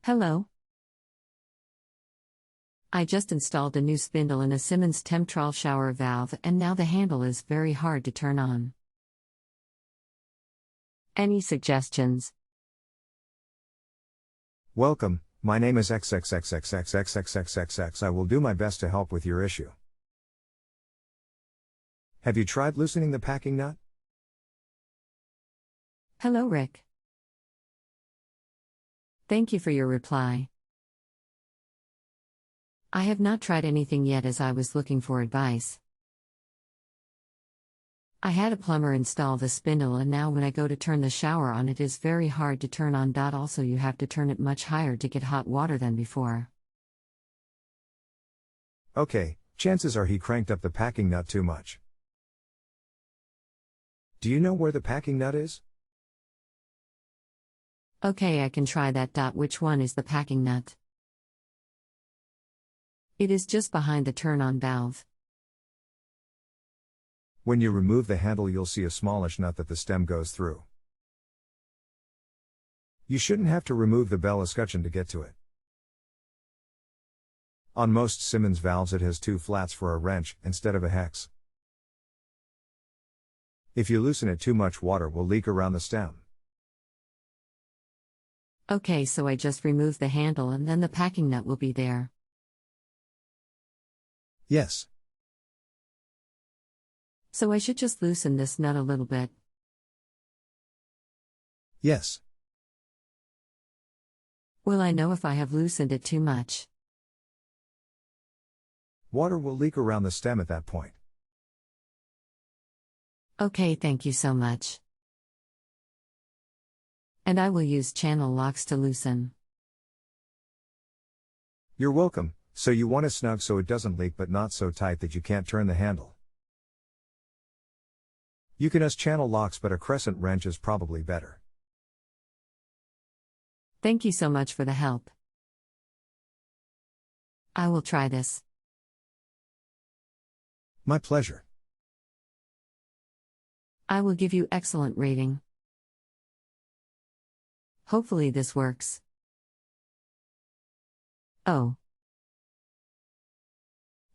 Hello. I just installed a new spindle in a Symmons temptrol shower valve and now the handle is very hard to turn on. Any suggestions? Welcome, my name is XXXXXX I will do my best to help with your issue. Have you tried loosening the packing nut? Hello, Rick. Thank you for your reply. I have not tried anything yet as I was looking for advice. I had a plumber install the spindle and now when I go to turn the shower on it is very hard to turn on. Also you have to turn it much higher to get hot water than before. Okay, chances are he cranked up the packing nut too much. Do you know where the packing nut is? Okay, I can try that. Which one is the packing nut? It is just behind the turn-on valve. When you remove the handle you'll see a smallish nut that the stem goes through. You shouldn't have to remove the bell escutcheon to get to it. On most Symmons valves it has two flats for a wrench, instead of a hex. If you loosen it too much water will leak around the stem. Okay, so I just remove the handle and then the packing nut will be there. Yes. So I should just loosen this nut a little bit. Yes. Will I know if I have loosened it too much? Water will leak around the stem at that point. Okay, thank you so much. And I will use channel locks to loosen. You're welcome. So you want it snug so it doesn't leak but not so tight that you can't turn the handle. You can use channel locks but a crescent wrench is probably better. Thank you so much for the help. I will try this. My pleasure. I will give you excellent rating. Hopefully this works. Oh.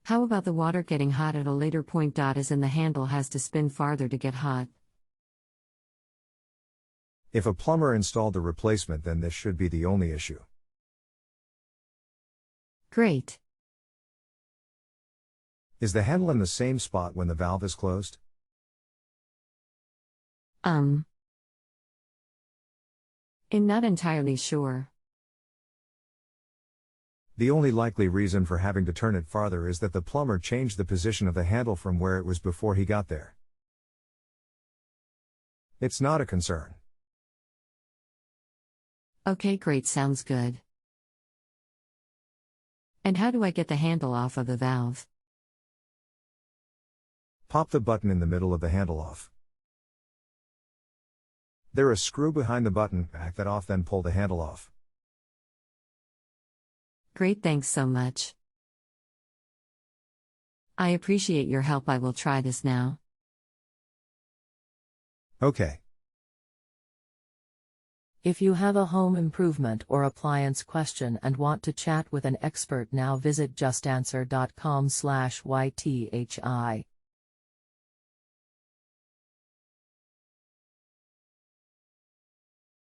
How about the water getting hot at a later point? As in the handle has to spin farther to get hot. If a plumber installed the replacement then this should be the only issue. Great. Is the handle in the same spot when the valve is closed? I'm not entirely sure. The only likely reason for having to turn it farther is that the plumber changed the position of the handle from where it was before he got there. It's not a concern. Okay, great, sounds good. And how do I get the handle off of the valve? Pop the button in the middle of the handle off. There is a screw behind the button, back that off then pull the handle off. Great, thanks so much. I appreciate your help. I will try this now. Okay. If you have a home improvement or appliance question and want to chat with an expert now visit JustAnswer.com/YTHI.